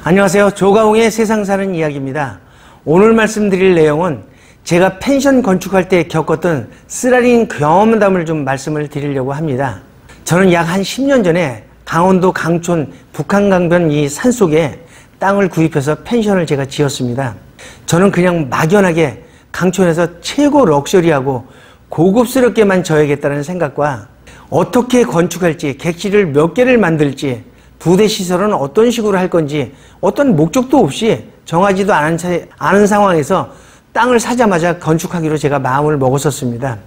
안녕하세요. 조가웅의 세상 사는 이야기입니다. 오늘 말씀드릴 내용은 제가 펜션 건축할 때 겪었던 쓰라린 경험담을 좀 말씀을 드리려고 합니다. 저는 약 한 10년 전에 강원도 강촌 북한강변 이 산속에 땅을 구입해서 펜션을 제가 지었습니다. 저는 그냥 막연하게 강촌에서 최고 럭셔리하고 고급스럽게만 져야겠다는 생각과 어떻게 건축할지, 객실을 몇 개를 만들지, 부대 시설은 어떤 식으로 할 건지 어떤 목적도 없이 정하지도 않은 상황에서 땅을 사자마자 건축하기로 제가 마음을 먹었었습니다.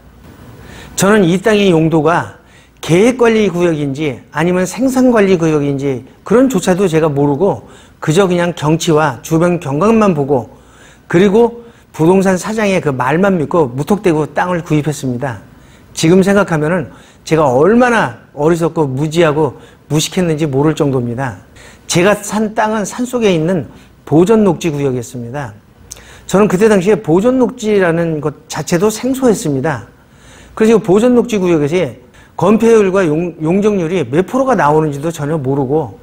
저는 이 땅의 용도가 계획관리구역인지 아니면 생산관리구역인지 그런 조차도 제가 모르고 그저 그냥 경치와 주변 경관만 보고 그리고 부동산 사장의 그 말만 믿고 무턱대고 땅을 구입했습니다. 지금 생각하면은 제가 얼마나 어리석고 무지하고 무식했는지 모를 정도입니다. 제가 산 땅은 산속에 있는 보전녹지구역이었습니다. 저는 그때 당시에 보전녹지라는 것 자체도 생소했습니다. 그래서 보전녹지구역에서 건폐율과 용적률이 몇 프로가 나오는지도 전혀 모르고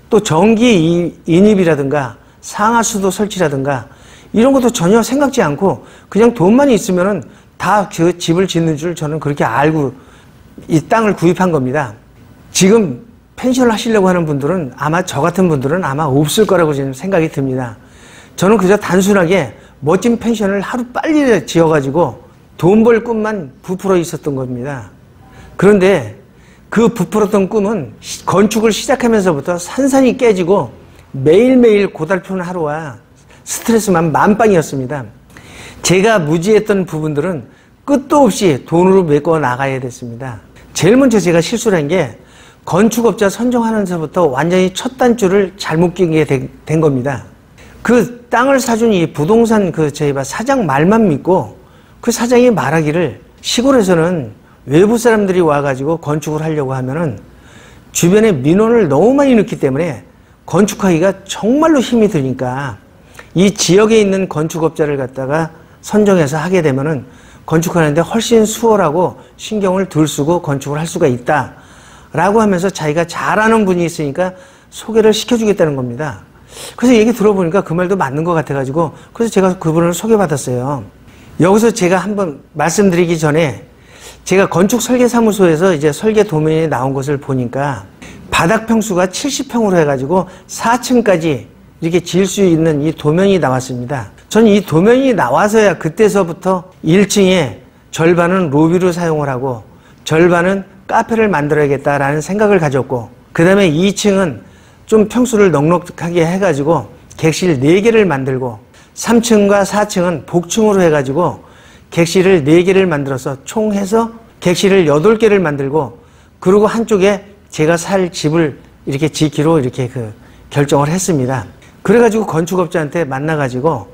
또 전기 인입이라든가 상하수도 설치라든가 이런 것도 전혀 생각지 않고 그냥 돈만 있으면은 다 그 집을 짓는 줄 저는 그렇게 알고 이 땅을 구입한 겁니다. 지금 펜션을 하시려고 하는 분들은 아마 저 같은 분들은 아마 없을 거라고 지금 생각이 듭니다. 저는 그저 단순하게 멋진 펜션을 하루 빨리 지어가지고 돈 벌 꿈만 부풀어 있었던 겁니다. 그런데 그 부풀었던 꿈은 건축을 시작하면서부터 산산이 깨지고 매일매일 고달픈 하루와 스트레스만 만빵이었습니다. 제가 무지했던 부분들은 끝도 없이 돈으로 메꿔 나가야 됐습니다. 제일 먼저 제가 실수를 한 게 건축업자 선정하면서부터 완전히 첫 단추를 잘못 끼게 된 겁니다. 그 땅을 사준 이 부동산 저희 사장 말만 믿고 그 사장이 말하기를 시골에서는 외부 사람들이 와가지고 건축을 하려고 하면은 주변에 민원을 너무 많이 넣기 때문에 건축하기가 정말로 힘이 드니까 이 지역에 있는 건축업자를 갖다가 선정해서 하게 되면은 건축하는데 훨씬 수월하고 신경을 덜 쓰고 건축을 할 수가 있다 라고 하면서 자기가 잘하는 분이 있으니까 소개를 시켜주겠다는 겁니다. 그래서 얘기 들어보니까 그 말도 맞는 것 같아가지고 그래서 제가 그분을 소개받았어요. 여기서 제가 한번 말씀드리기 전에 제가 건축설계사무소에서 이제 설계 도면이 나온 것을 보니까 바닥 평수가 70평으로 해가지고 4층까지 이렇게 지을 수 있는 이 도면이 나왔습니다. 저는 이 도면이 나와서야 그때서부터 1층에 절반은 로비로 사용을 하고 절반은 카페를 만들어야겠다라는 생각을 가졌고 그 다음에 2층은 좀 평수를 넉넉하게 해가지고 객실 4개를 만들고 3층과 4층은 복층으로 해가지고 객실을 4개를 만들어서 총 해서 객실을 8개를 만들고 그리고 한쪽에 제가 살 집을 이렇게 짓기로 이렇게 결정을 했습니다. 그래가지고 건축업자한테 만나가지고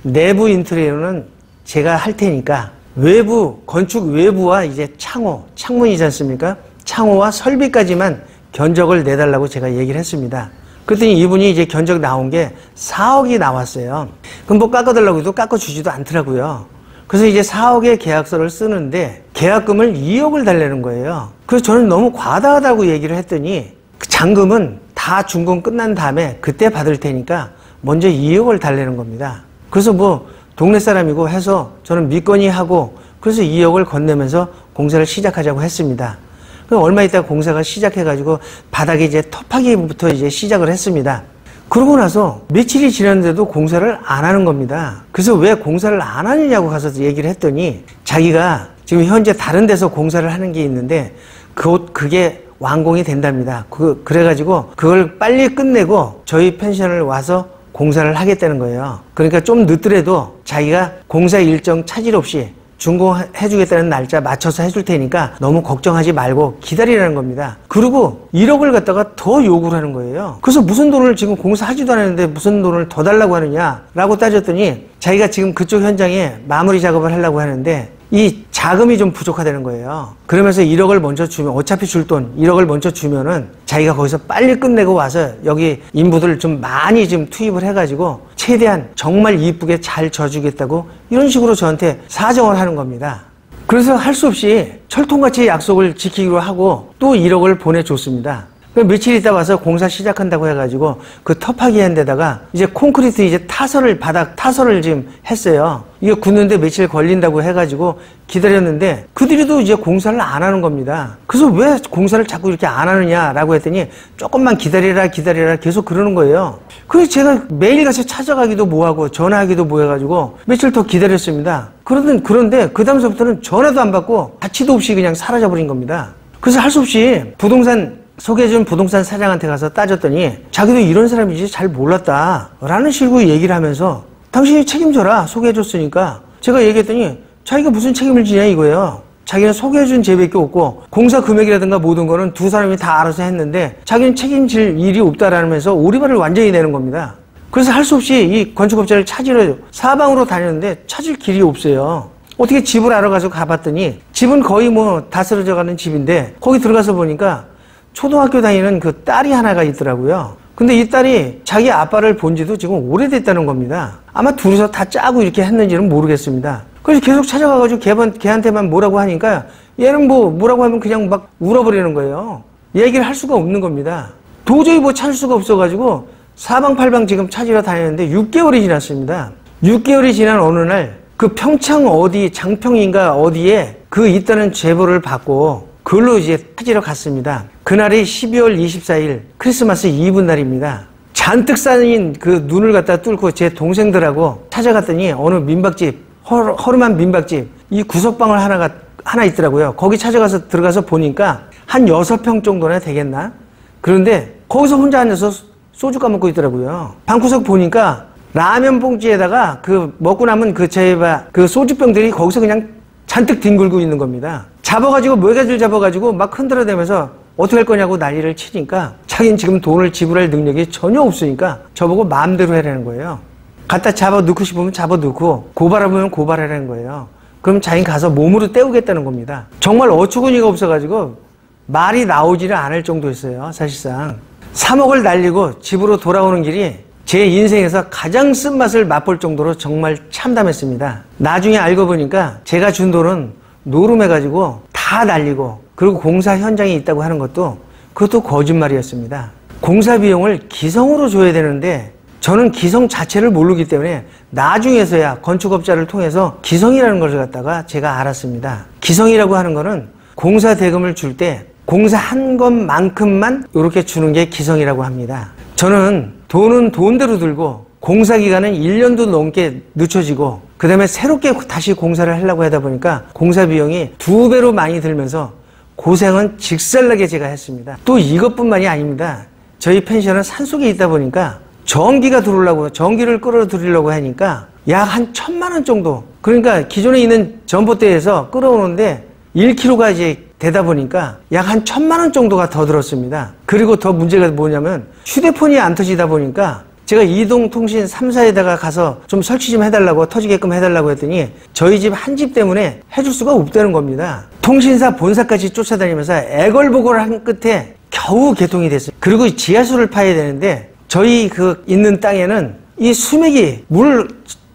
내부 인테리어는 제가 할 테니까 외부, 건축 외부와 이제 창문이지 않습니까? 창호와 설비까지만 견적을 내달라고 제가 얘기를 했습니다. 그랬더니 이분이 이제 견적 나온 게 4억이 나왔어요. 그럼 뭐 깎아달라고 해도 깎아주지도 않더라고요. 그래서 이제 4억의 계약서를 쓰는데 계약금을 2억을 달라는 거예요. 그래서 저는 너무 과다하다고 얘기를 했더니 그 잔금은 다 준공 끝난 다음에 그때 받을 테니까 먼저 2억을 달라는 겁니다. 그래서 뭐 동네 사람이고 해서 저는 믿거니 하고 그래서 2억을 건네면서 공사를 시작하자고 했습니다. 그럼 얼마 있다가 공사가 시작해가지고 바닥에 이제 터파기부터 이제 시작을 했습니다. 그러고 나서 며칠이 지났는데도 공사를 안 하는 겁니다. 그래서 왜 공사를 안 하느냐고 가서 얘기를 했더니 자기가 지금 현재 다른 데서 공사를 하는 게 있는데 그게 완공이 된답니다. 그래가지고 그걸 빨리 끝내고 저희 펜션을 와서 공사를 하겠다는 거예요. 그러니까 좀 늦더라도 자기가 공사 일정 차질 없이 준공해주겠다는 날짜 맞춰서 해줄 테니까 너무 걱정하지 말고 기다리라는 겁니다. 그리고 1억을 갖다가 더 요구를 하는 거예요. 그래서 무슨 돈을 지금 공사하지도 않았는데 무슨 돈을 더 달라고 하느냐라고 따졌더니 자기가 지금 그쪽 현장에 마무리 작업을 하려고 하는데 이 자금이 좀 부족하다는 거예요. 그러면서 1억을 먼저 주면 어차피 줄 돈 1억을 먼저 주면은 자기가 거기서 빨리 끝내고 와서 여기 인부들 좀 많이 좀 투입을 해가지고 최대한 정말 이쁘게 잘 져주겠다고 이런 식으로 저한테 사정을 하는 겁니다. 그래서 할 수 없이 철통같이 약속을 지키기로 하고 또 1억을 보내줬습니다. 며칠 있다 와서 공사 시작한다고 해가지고 그 터파기 한 데다가 이제 콘크리트 이제 타설을 바닥 타설을 지금 했어요. 이거 굳는데 며칠 걸린다고 해가지고 기다렸는데 그들도 이제 공사를 안 하는 겁니다. 그래서 왜 공사를 자꾸 이렇게 안 하느냐라고 했더니 조금만 기다리라 계속 그러는 거예요. 그래서 제가 매일 가서 찾아가기도 뭐하고 전화하기도 뭐해가지고 며칠 더 기다렸습니다. 그런데 그 다음서부터는 전화도 안 받고 가치도 없이 그냥 사라져버린 겁니다. 그래서 할 수 없이 소개해준 부동산 사장한테 가서 따졌더니 자기도 이런 사람인지 잘 몰랐다 라는 식으로 얘기를 하면서 당신이 책임져라 소개해줬으니까. 제가 얘기했더니 자기가 무슨 책임을 지냐 이거예요. 자기는 소개해준 죄밖에 없고 공사 금액이라든가 모든 거는 두 사람이 다 알아서 했는데 자기는 책임질 일이 없다라면서 오리발을 완전히 내는 겁니다. 그래서 할 수 없이 이 건축업자를 찾으러 사방으로 다녔는데 찾을 길이 없어요. 어떻게 집을 알아가서 가봤더니 집은 거의 뭐 다 쓰러져 가는 집인데 거기 들어가서 보니까 초등학교 다니는 그 딸이 하나가 있더라고요. 근데 이 딸이 자기 아빠를 본 지도 지금 오래됐다는 겁니다. 아마 둘이서 다 짜고 이렇게 했는지는 모르겠습니다. 그래서 계속 찾아가가지고 걔한테만 뭐라고 하니까 얘는 뭐라고 하면 그냥 막 울어버리는 거예요. 얘기를 할 수가 없는 겁니다. 도저히 찾을 수가 없어가지고 사방팔방 지금 찾으러 다녔는데 6개월이 지났습니다. 6개월이 지난 어느 날 그 평창 장평인가 어디에 그 있다는 제보를 받고 그걸로 이제 찾으러 갔습니다. 그날이 12월 24일 크리스마스 이브 날입니다. 잔뜩 쌓인 그 눈을 갖다 뚫고 제 동생들하고 찾아갔더니 어느 민박집, 허름한 민박집, 이 구석방을 하나 있더라고요. 거기 들어가서 보니까 한 6평 정도나 되겠나? 그런데 거기서 혼자 앉아서 소주 까먹고 있더라고요. 방구석 보니까 라면 봉지에다가 그 먹고 남은 그 소주병들이 거기서 그냥 잔뜩 뒹굴고 있는 겁니다. 뇌가지를 잡아가지고 막 흔들어대면서 어떻게 할 거냐고 난리를 치니까 자기는 지금 돈을 지불할 능력이 전혀 없으니까 저보고 마음대로 해라는 거예요. 갖다 잡아 넣고 싶으면 잡아 넣고 고발하면 고발하라는 거예요. 그럼 자기는 가서 몸으로 때우겠다는 겁니다. 정말 어처구니가 없어가지고 말이 나오지를 않을 정도였어요. 사실상 3억을 날리고 집으로 돌아오는 길이 제 인생에서 가장 쓴맛을 맛볼 정도로 정말 참담했습니다. 나중에 알고 보니까 제가 준 돈은 노름해가지고 다 날리고 그리고 공사 현장에 있다고 하는 그것도 거짓말이었습니다. 공사 비용을 기성으로 줘야 되는데 저는 기성 자체를 모르기 때문에 나중에서야 건축업자를 통해서 기성이라는 것을 갖다가 제가 알았습니다. 기성이라고 하는 거는 공사 대금을 줄 때 공사한 것만큼만 이렇게 주는 게 기성이라고 합니다. 저는 돈은 돈대로 들고 공사 기간은 1년도 넘게 늦춰지고 그 다음에 새롭게 다시 공사를 하려고 하다 보니까 공사 비용이 2배로 많이 들면서 고생은 직살나게 제가 했습니다. 또 이것뿐만이 아닙니다. 저희 펜션은 산속에 있다 보니까 전기를 끌어들이려고 하니까 약 한 1,000만 원 정도, 그러니까 기존에 있는 전봇대에서 끌어오는데 1kg가 이제 되다 보니까 약 한 1,000만 원 정도가 더 들었습니다. 그리고 더 문제가 뭐냐면 휴대폰이 안 터지다 보니까 제가 이동통신 3사에다가 가서 좀 설치 좀 해달라고, 터지게끔 해달라고 했더니 저희 집 한 집 때문에 해줄 수가 없다는 겁니다. 통신사 본사까지 쫓아다니면서 애걸복걸 한 끝에 겨우 개통이 됐어요. 그리고 지하수를 파야 되는데 저희 있는 땅에는 이 수맥이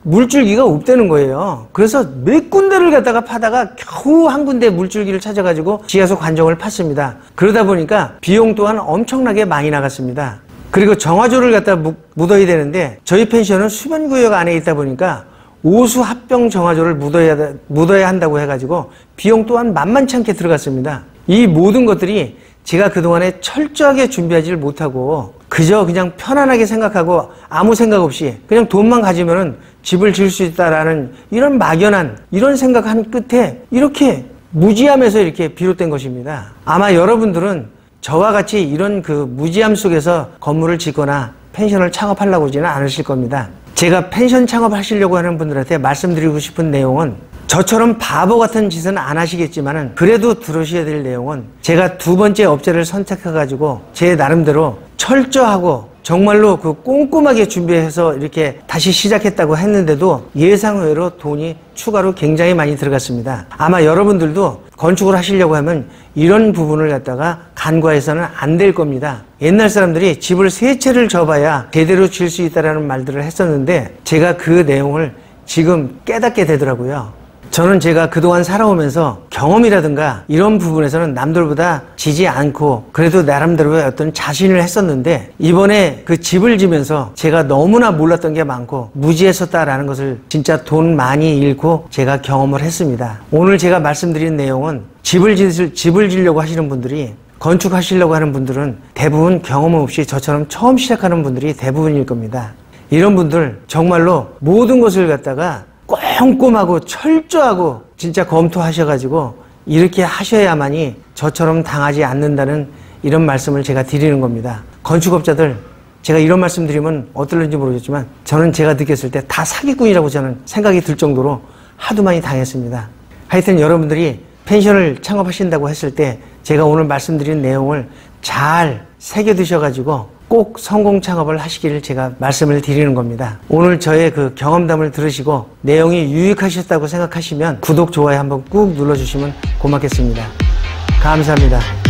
물줄기가 없다는 거예요. 그래서 몇 군데를 갖다가 파다가 겨우 한 군데 물줄기를 찾아가지고 지하수 관정을 팠습니다. 그러다 보니까 비용 또한 엄청나게 많이 나갔습니다. 그리고 정화조를 갖다 묻어야 되는데 저희 펜션은 수변구역 안에 있다 보니까 오수 합병 정화조를 묻어야 한다고 해가지고 비용 또한 만만치 않게 들어갔습니다. 이 모든 것들이 제가 그동안에 철저하게 준비하지를 못하고 그냥 편안하게 생각하고 아무 생각 없이 그냥 돈만 가지면은 집을 지을 수 있다라는 이런 막연한 이런 생각한 끝에 이렇게 무지함에서 이렇게 비롯된 것입니다. 아마 여러분들은 저와 같이 이런 무지함 속에서 건물을 짓거나 펜션을 창업하려고 하지는 않으실 겁니다. 제가 펜션 창업하시려고 하는 분들한테 말씀드리고 싶은 내용은 저처럼 바보 같은 짓은 안 하시겠지만은 그래도 들으셔야 될 내용은 제가 2번째 업체를 선택해가지고 제 나름대로 철저하고 정말로 꼼꼼하게 준비해서 이렇게 다시 시작했다고 했는데도 예상외로 돈이 추가로 굉장히 많이 들어갔습니다. 아마 여러분들도 건축을 하시려고 하면 이런 부분을 갖다가 간과해서는 안 될 겁니다. 옛날 사람들이 집을 3채를 져봐야 제대로 지을 수 있다는 말들을 했었는데 제가 그 내용을 지금 깨닫게 되더라고요. 저는 제가 그동안 살아오면서 경험이라든가 이런 부분에서는 남들보다 지지 않고 그래도 나름대로의 어떤 자신을 했었는데, 이번에 그 집을 지면서 제가 너무나 몰랐던 게 많고 무지했었다라는 것을 진짜 돈 많이 잃고 제가 경험을 했습니다. 오늘 제가 말씀드린 내용은 집을 지려고 하시는 분들이, 건축하시려고 하는 분들은 대부분 경험 없이 저처럼 처음 시작하는 분들이 대부분일 겁니다. 이런 분들 정말로 모든 것을 갖다가 꼼꼼하고 철저하고 진짜 검토하셔가지고 이렇게 하셔야만이 저처럼 당하지 않는다는 이런 말씀을 제가 드리는 겁니다. 건축업자들, 제가 이런 말씀 드리면 어떨는지 모르겠지만 저는 제가 느꼈을 때 다 사기꾼이라고 저는 생각이 들 정도로 하도 많이 당했습니다. 하여튼 여러분들이 펜션을 창업하신다고 했을 때 제가 오늘 말씀드린 내용을 잘 새겨두셔가지고 꼭 성공 창업을 하시기를 제가 말씀을 드리는 겁니다. 오늘 저의 그 경험담을 들으시고 내용이 유익하셨다고 생각하시면 구독, 좋아요 한번 꾹 눌러주시면 고맙겠습니다. 감사합니다.